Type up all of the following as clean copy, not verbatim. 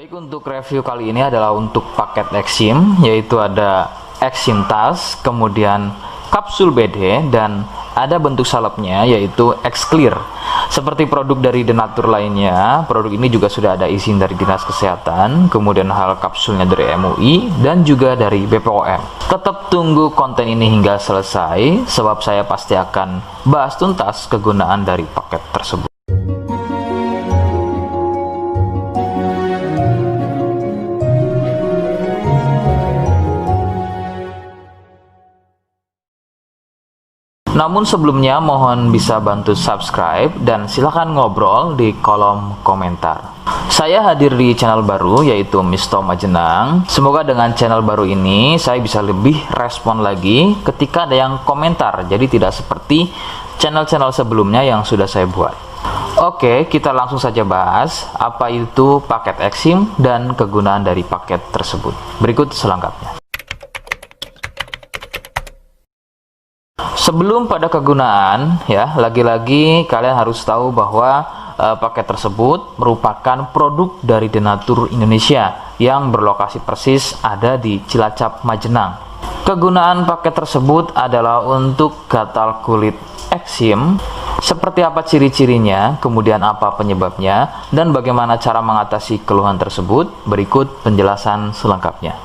Baik, untuk review kali ini adalah untuk paket Exim, yaitu ada Exim tas, kemudian kapsul BD, dan ada bentuk salepnya yaitu X-Clear. Seperti produk dari Denatur lainnya, produk ini juga sudah ada izin dari Dinas Kesehatan, kemudian hal kapsulnya dari MUI, dan juga dari BPOM. Tetap tunggu konten ini hingga selesai, sebab saya pasti akan bahas tuntas kegunaan dari paket tersebut. Namun sebelumnya mohon bisa bantu subscribe dan silahkan ngobrol di kolom komentar. Saya hadir di channel baru yaitu Misto Majenang. Semoga dengan channel baru ini saya bisa lebih respon lagi ketika ada yang komentar. Jadi tidak seperti channel-channel sebelumnya yang sudah saya buat. Oke, kita langsung saja bahas apa itu paket Exim dan kegunaan dari paket tersebut. Berikut selengkapnya. Sebelum pada kegunaan, ya, lagi-lagi kalian harus tahu bahwa paket tersebut merupakan produk dari Denatur Indonesia yang berlokasi persis ada di Cilacap, Majenang. Kegunaan paket tersebut adalah untuk gatal kulit eksim. Seperti apa ciri-cirinya, kemudian apa penyebabnya, dan bagaimana cara mengatasi keluhan tersebut. Berikut penjelasan selengkapnya.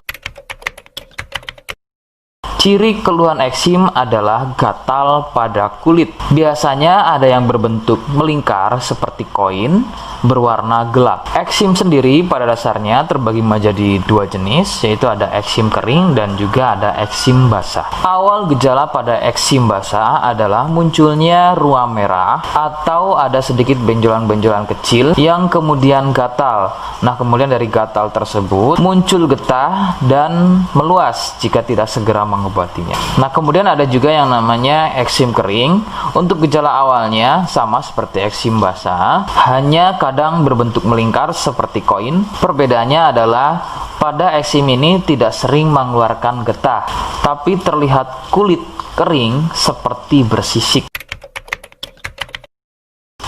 Ciri keluhan eksim adalah gatal pada kulit. Biasanya ada yang berbentuk melingkar seperti koin, berwarna gelap. Eksim sendiri pada dasarnya terbagi menjadi dua jenis, yaitu ada eksim kering dan juga ada eksim basah. Awal gejala pada eksim basah adalah munculnya ruam merah atau ada sedikit benjolan-benjolan kecil yang kemudian gatal. Nah, kemudian dari gatal tersebut muncul getah dan meluas jika tidak segera mengobatinya. Nah, kemudian ada juga yang namanya eksim kering. Untuk gejala awalnya sama seperti eksim basah, hanya kadang berbentuk melingkar seperti koin. Perbedaannya adalah pada eksim ini tidak sering mengeluarkan getah, tapi terlihat kulit kering seperti bersisik.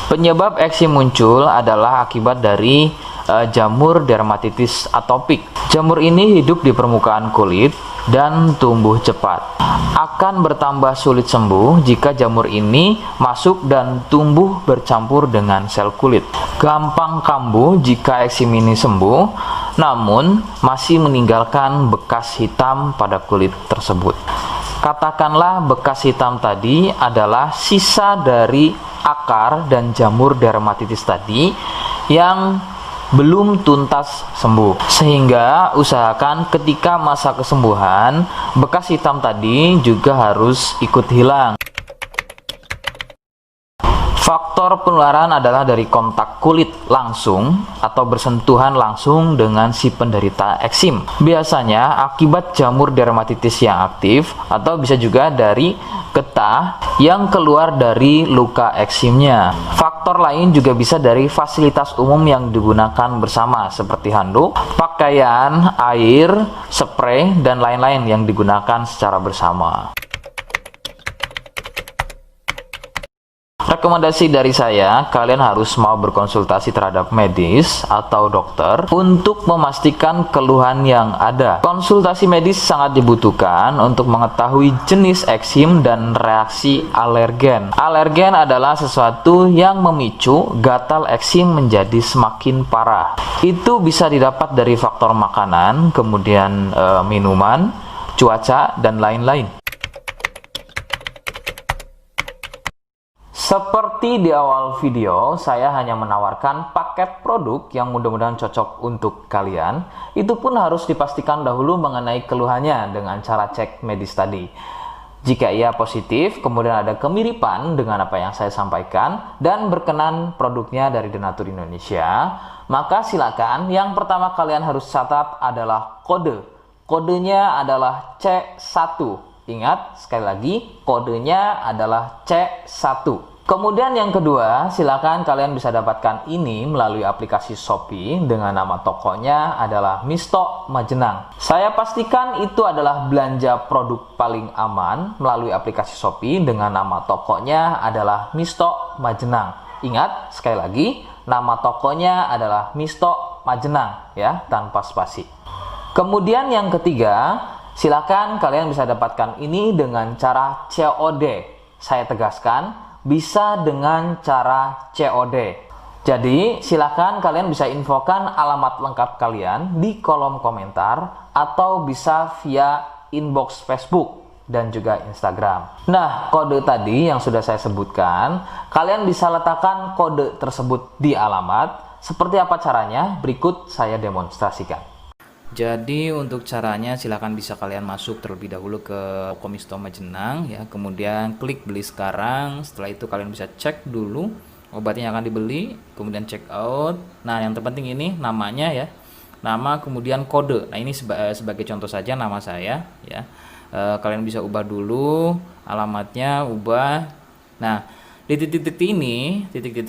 Penyebab eksim muncul adalah akibat dari jamur dermatitis atopik. Jamur ini hidup di permukaan kulit dan tumbuh cepat. Akan bertambah sulit sembuh jika jamur ini masuk dan tumbuh bercampur dengan sel kulit. Gampang kambuh jika eksim ini sembuh, namun masih meninggalkan bekas hitam pada kulit tersebut. Katakanlah bekas hitam tadi adalah sisa dari akar dan jamur dermatitis tadi yang belum tuntas sembuh, sehingga usahakan ketika masa kesembuhan bekas hitam tadi juga harus ikut hilang. Faktor penularan adalah dari kontak kulit langsung atau bersentuhan langsung dengan si penderita eksim. Biasanya akibat jamur dermatitis yang aktif atau bisa juga dari getah yang keluar dari luka eksimnya. Faktor lain juga bisa dari fasilitas umum yang digunakan bersama seperti handuk, pakaian, air, spray, dan lain-lain yang digunakan secara bersama. Rekomendasi dari saya, kalian harus mau berkonsultasi terhadap medis atau dokter untuk memastikan keluhan yang ada. Konsultasi medis sangat dibutuhkan untuk mengetahui jenis eksim dan reaksi alergen. Alergen adalah sesuatu yang memicu gatal eksim menjadi semakin parah. Itu bisa didapat dari faktor makanan, kemudian minuman, cuaca, dan lain-lain. Seperti di awal video, saya hanya menawarkan paket produk yang mudah-mudahan cocok untuk kalian. Itu pun harus dipastikan dahulu mengenai keluhannya dengan cara cek medis tadi. Jika ia positif, kemudian ada kemiripan dengan apa yang saya sampaikan, dan berkenan produknya dari Denatur Indonesia, maka silakan. Yang pertama kalian harus catat adalah kode. Kodenya adalah C1. Ingat, sekali lagi, kodenya adalah C1. Kemudian yang kedua, silakan kalian bisa dapatkan ini melalui aplikasi Shopee dengan nama tokonya adalah Misto Majenang. Saya pastikan itu adalah belanja produk paling aman melalui aplikasi Shopee dengan nama tokonya adalah Misto Majenang. Ingat, sekali lagi, nama tokonya adalah Misto Majenang ya, tanpa spasi. Kemudian yang ketiga, silakan kalian bisa dapatkan ini dengan cara COD. Saya tegaskan, bisa dengan cara COD. Jadi, silakan kalian bisa infokan alamat lengkap kalian di kolom komentar atau bisa via inbox Facebook dan juga Instagram. Nah, kode tadi yang sudah saya sebutkan, kalian bisa letakkan kode tersebut di alamat. Seperti apa caranya? Berikut saya demonstrasikan. Jadi untuk caranya silahkan bisa kalian masuk terlebih dahulu ke Komisto Majenang ya, kemudian klik beli sekarang. Setelah itu kalian bisa cek dulu obatnya yang akan dibeli, kemudian check out. Nah yang terpenting ini namanya ya, nama kemudian kode. Nah ini sebagai contoh saja nama saya ya. Kalian bisa ubah dulu alamatnya, ubah. Nah di titik-titik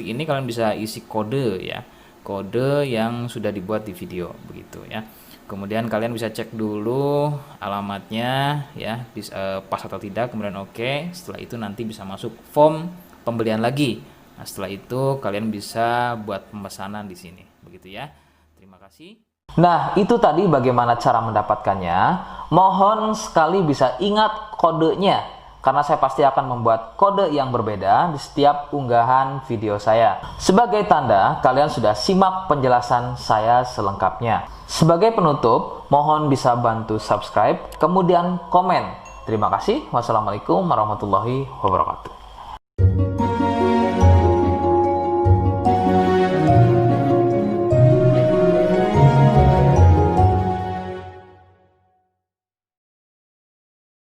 ini kalian bisa isi kode ya, kode yang sudah dibuat di video begitu ya. Kemudian kalian bisa cek dulu alamatnya ya, pas atau tidak, kemudian oke. Setelah itu nanti bisa masuk form pembelian lagi. Nah, setelah itu kalian bisa buat pemesanan di sini, begitu ya. Terima kasih. Nah, itu tadi bagaimana cara mendapatkannya. Mohon sekali bisa ingat kodenya, karena saya pasti akan membuat kode yang berbeda di setiap unggahan video saya. Sebagai tanda, kalian sudah simak penjelasan saya selengkapnya. Sebagai penutup, mohon bisa bantu subscribe, kemudian komen. Terima kasih. Wassalamualaikum warahmatullahi wabarakatuh.